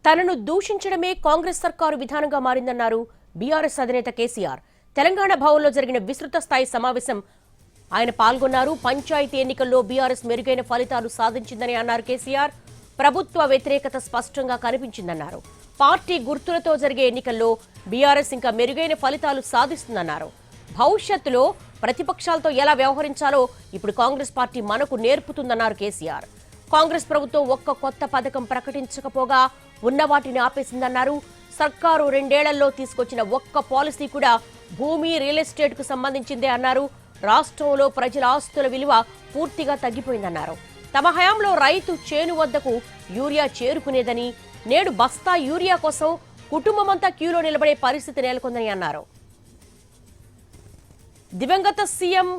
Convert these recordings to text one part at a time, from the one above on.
తనను దూషించడమే కాంగ్రెస్ సర్కారు విధానంగా మారిందన్నారు బీఆర్ఎస్ అధినేత కేసీఆర్. తెలంగాణ భవన్లో జరిగిన విస్తృత స్థాయి సమావేశం ఆయన పాల్గొన్నారు. పంచాయతీ ఎన్నికల్లో బీఆర్ఎస్ మెరుగైన ఫలితాలు సాధించిందని అన్నారు కేసీఆర్. ప్రభుత్వ వ్యతిరేకత స్పష్టంగా కనిపించిందన్నారు. పార్టీ గుర్తులతో జరిగే ఎన్నికల్లో బీఆర్ఎస్ ఇంకా మెరుగైన ఫలితాలు సాధిస్తుందన్నారు. భవిష్యత్తులో ప్రతిపక్షాలతో ఎలా వ్యవహరించాలో ఇప్పుడు కాంగ్రెస్ పార్టీ మనకు నేర్పుతుందన్నారు కేసీఆర్. కాంగ్రెస్ ప్రభుత్వం ఒక్క కొత్త పథకం ప్రకటించకపోగా ఉన్న వాటిని ఆపేసిందన్నారు. సర్కారు 2 ఏళ్లలో తీసుకొచ్చిన ఒక్క పాలసీ కూడా భూమి, రియల్ ఎస్టేట్ కు సంబంధించిందే అన్నారు. రాష్ట్రంలో ప్రజల ఆస్తుల విలువ పూర్తిగా తగ్గిపోయిందన్నారు. తమ హయాంలో రైతు చేను వద్దకు యూరియా చేరుకునేదని, నేడు బస్తా యూరియా కోసం కుటుంబమంతా క్యూలో నిలబడే పరిస్థితి నెలకొందని అన్నారు. దివంగత సీఎం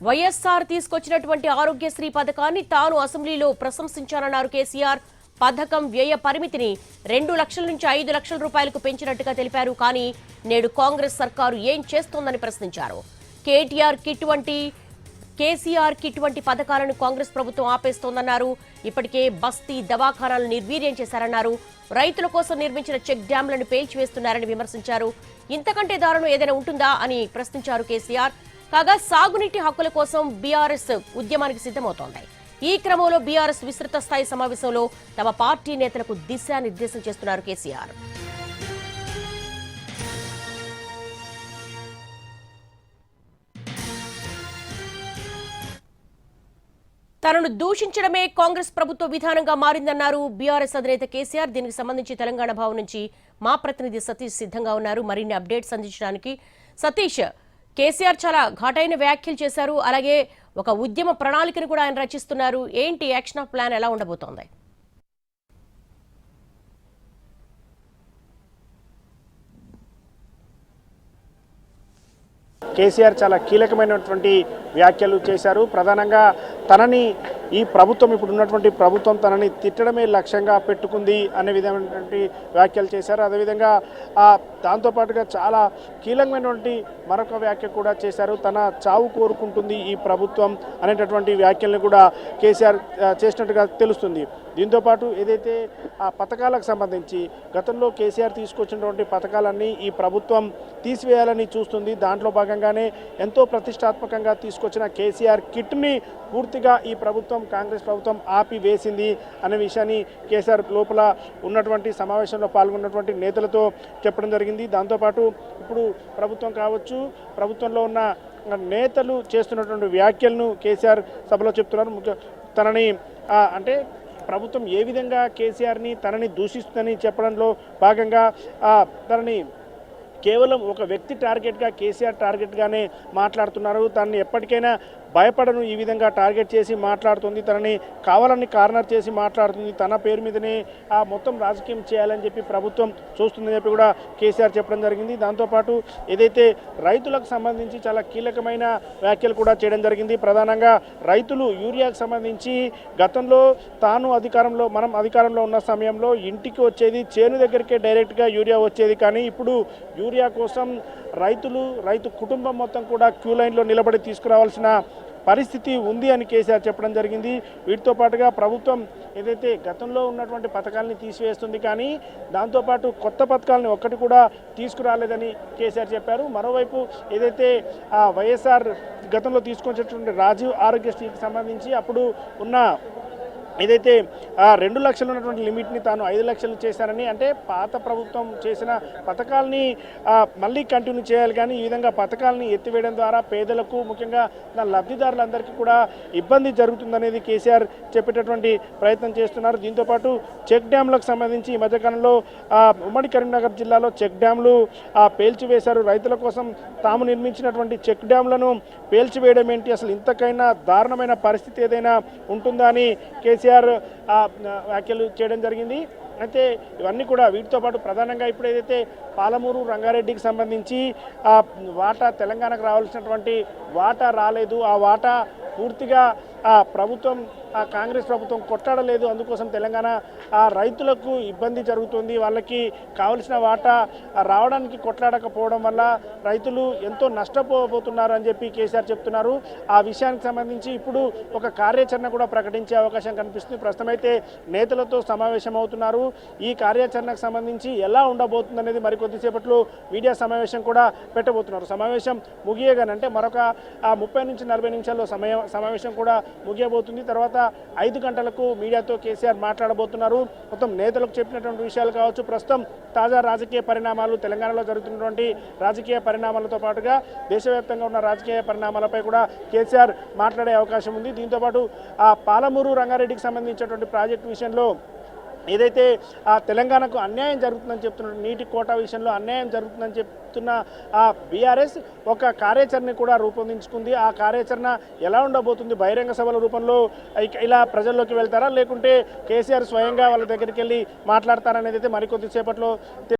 వైఎస్ఆర్ తీసుకొచ్చినటువంటి ఆరోగ్యశ్రీ పథకాన్ని తాను అసెంబ్లీలో ప్రశంసించానన్నారు కేసీఆర్. పథకం వ్యయ పరిమితిని 2 లక్షల నుంచి 5 లక్షల రూపాయలకు పెంచినట్టుగా తెలిపారు. కానీ నేడు కాంగ్రెస్ సర్కారు ఏం చేస్తోందని ప్రశ్నించారు. కేసీఆర్ కిట్ వంటి పథకాలను కాంగ్రెస్ ప్రభుత్వం ఆపేస్తోందన్నారు. ఇప్పటికే బస్తీ దవాఖానాలను నిర్వీర్యం చేశారన్నారు. రైతుల కోసం నిర్మించిన చెక్ డ్యాంలను పేల్చివేస్తున్నారని విమర్శించారు. ఇంతకంటే దారుణం ఏదైనా ఉంటుందా అని ప్రశ్నించారు కేసీఆర్. కాగా సాగునీటి హక్కుల కోసం బీఆర్ఎస్ ఉద్యమానికి సిద్ధమవుతోంది. ఈ క్రమంలో బీఆర్ఎస్ విస్తృత స్థాయి సమావేశంలో తమ పార్టీ నేతలకు దిశానిర్దేశం చేస్తున్నారు కేసీఆర్. తనను దూషించడమే కాంగ్రెస్ ప్రభుత్వ విధానంగా మారిందన్నారు బీఆర్ఎస్ అధినేత కేసీఆర్. దీనికి సంబంధించి తెలంగాణ భవన్ నుంచి మా ప్రతినిధి సతీష్ సిద్ధంగా ఉన్నారు మరిన్ని అప్డేట్స్ అందించడానికి. సతీష్, కేసీఆర్ చాలా ఘాటైన వ్యాఖ్యలు చేశారు. అలాగే ఒక ఉద్యమ ప్రణాళికను కూడా ఆయన రచిస్తున్నారు. ఏంటి యాక్షన్ ఆఫ్ ప్లాన్ ఎలా ఉండబోతోంది? కేసీఆర్ చాలా కీలకమైనటువంటి వ్యాఖ్యలు చేశారు. ప్రధానంగా తనని ఈ ప్రభుత్వం, ఇప్పుడు ఉన్నటువంటి ప్రభుత్వం తనని తిట్టడమే లక్ష్యంగా పెట్టుకుంది అనే విధమైనటువంటి వ్యాఖ్యలు చేశారు. అదేవిధంగా దాంతోపాటుగా చాలా కీలకమైనటువంటి మరొక వ్యాఖ్య కూడా చేశారు. తన చావు కోరుకుంటుంది ఈ ప్రభుత్వం అనేటటువంటి వ్యాఖ్యలను కూడా కేసీఆర్ చేసినట్టుగా తెలుస్తుంది. దీంతోపాటు ఏదైతే ఆ పథకాలకు సంబంధించి గతంలో కేసీఆర్ తీసుకొచ్చినటువంటి పథకాలన్నీ ఈ ప్రభుత్వం తీసివేయాలని చూస్తుంది. దాంట్లో భాగంగానే ఎంతో ప్రతిష్టాత్మకంగా తీసుకొచ్చిన కేసీఆర్ కిట్ని పూర్తిగా ఈ ప్రభుత్వం, కాంగ్రెస్ ప్రభుత్వం ఆపివేసింది అనే విషయాన్ని కేసీఆర్ లోపల ఉన్నటువంటి సమావేశంలో పాల్గొన్నటువంటి నేతలతో చెప్పడం జరిగింది. దాంతోపాటు ఇప్పుడు ప్రభుత్వం కావచ్చు, ప్రభుత్వంలో ఉన్న నేతలు చేస్తున్నటువంటి వ్యాఖ్యలను కేసీఆర్ సభలో చెప్తున్నారు. తనని అంటే ప్రభుత్వం ఏ విధంగా కేసీఆర్ని తనని దూషిస్తుందని చెప్పడంలో భాగంగా తనని కేవలం ఒక వ్యక్తి టార్గెట్గా, కేసీఆర్ టార్గెట్గానే మాట్లాడుతున్నారు. తనని ఎప్పటికైనా భయపడను ఈ విధంగా టార్గెట్ చేసి మాట్లాడుతుంది. తనని కావాలని కార్నర్ చేసి మాట్లాడుతుంది. తన పేరు మీదనే మొత్తం రాజకీయం చేయాలని చెప్పి ప్రభుత్వం చూస్తుందని చెప్పి కూడా కేసీఆర్ చెప్పడం జరిగింది. దాంతోపాటు ఏదైతే రైతులకు సంబంధించి చాలా కీలకమైన వ్యాఖ్యలు కూడా చేయడం జరిగింది. ప్రధానంగా రైతులు యూరియాకు సంబంధించి గతంలో మనం అధికారంలో ఉన్న సమయంలో ఇంటికి వచ్చేది, చేను దగ్గరికే డైరెక్ట్గా యూరియా వచ్చేది. కానీ ఇప్పుడు యూరియా కోసం రైతు కుటుంబం మొత్తం కూడా క్యూ లైన్లో నిలబడి తీసుకురావాల్సిన పరిస్థితి ఉంది అని కేసీఆర్ చెప్పడం జరిగింది. వీటితో పాటుగా ప్రభుత్వం ఏదైతే గతంలో ఉన్నటువంటి పథకాలని తీసివేస్తుంది, కానీ దాంతోపాటు కొత్త పథకాలని ఒక్కటి కూడా తీసుకురాలేదని కేసీఆర్ చెప్పారు. మరోవైపు ఏదైతే వైఎస్ఆర్ గతంలో తీసుకొచ్చినటువంటి రాజీవ్ ఆరోగ్యశ్రీకి సంబంధించి అప్పుడు ఉన్న ఏదైతే 2 లక్షలు ఉన్నటువంటి లిమిట్ని తాను 5 లక్షలు చేశానని, అంటే పాత ప్రభుత్వం చేసిన పథకాలని మళ్ళీ కంటిన్యూ చేయాలి. కానీ ఈ విధంగా పథకాలని ఎత్తివేయడం ద్వారా పేదలకు, ముఖ్యంగా లబ్ధిదారులందరికీ కూడా ఇబ్బంది జరుగుతుందనేది కేసీఆర్ చెప్పేటటువంటి ప్రయత్నం చేస్తున్నారు. దీంతోపాటు చెక్ డ్యాంలకు సంబంధించి ఈ మధ్యకాలంలో ఉమ్మడి కరీంనగర్ జిల్లాలో చెక్ డ్యాంలు పేల్చివేశారు. రైతుల కోసం తాము నిర్మించినటువంటి చెక్ డ్యాంలను పేల్చివేయడం ఏంటి, అసలు ఇంతకైనా దారుణమైన పరిస్థితి ఏదైనా ఉంటుందా అని కేసీఆర్ వ్యాఖ్యలు చేయడం జరిగింది. అయితే ఇవన్నీ కూడా వీటితో పాటు ప్రధానంగా ఇప్పుడు ఏదైతే పాలమూరు రంగారెడ్డికి సంబంధించి వాటా తెలంగాణకు రావాల్సినటువంటి వాటా రాలేదు, ఆ వాటా పూర్తిగా ప్రభుత్వం ఆ కాంగ్రెస్ ప్రభుత్వం కొట్టాడలేదు, అందుకోసం తెలంగాణ ఆ రైతులకు ఇబ్బంది జరుగుతుంది, వాళ్ళకి కావలసిన వాటా రావడానికి కొట్లాడకపోవడం వల్ల రైతులు ఎంతో నష్టపోబోతున్నారు అని చెప్పి కేసీఆర్ చెప్తున్నారు. ఆ విషయానికి సంబంధించి ఇప్పుడు ఒక కార్యాచరణ కూడా ప్రకటించే అవకాశం కనిపిస్తుంది. ప్రస్తుతం అయితే నేతలతో సమావేశం అవుతున్నారు. ఈ కార్యాచరణకు సంబంధించి ఎలా ఉండబోతుంది అనేది మరికొద్దిసేపట్లో మీడియా సమావేశం కూడా పెట్టబోతున్నారు. సమావేశం ముగియగానంటే మరొక 30 నుంచి 40 నిమిషాల్లో సమావేశం కూడా ముగియబోతుంది. తర్వాత 5 గంటలకు మీడియాతో కేసీఆర్ మాట్లాడబోతున్నారు. మొత్తం నేతలకు చెప్పినటువంటి విషయాలు కావచ్చు, ప్రస్తుతం తాజా రాజకీయ పరిణామాలు, తెలంగాణలో జరుగుతున్నటువంటి రాజకీయ పరిణామాలతో పాటుగా దేశవ్యాప్తంగా ఉన్న రాజకీయ పరిణామాలపై కూడా కేసీఆర్ మాట్లాడే అవకాశం ఉంది. దీంతోపాటు ఆ పాలమూరు రంగారెడ్డికి సంబంధించినటువంటి ప్రాజెక్టు విషయంలో ఏదైతే ఆ తెలంగాణకు అన్యాయం జరుగుతుందని చెప్తున్న నీటి కోటా విషయంలో అన్యాయం జరుగుతుందని చెప్తున్న ఆ బీఆర్ఎస్ ఒక కార్యాచరణ కూడా రూపొందించుకుంది. ఆ కార్యాచరణ ఎలా ఉండబోతుంది? బహిరంగ సభల రూపంలో ఇలా ప్రజల్లోకి వెళ్తారా, లేకుంటే కేసీఆర్ స్వయంగా వాళ్ళ దగ్గరికి వెళ్ళి మాట్లాడతారనేది అయితే మరికొద్దిసేపట్లో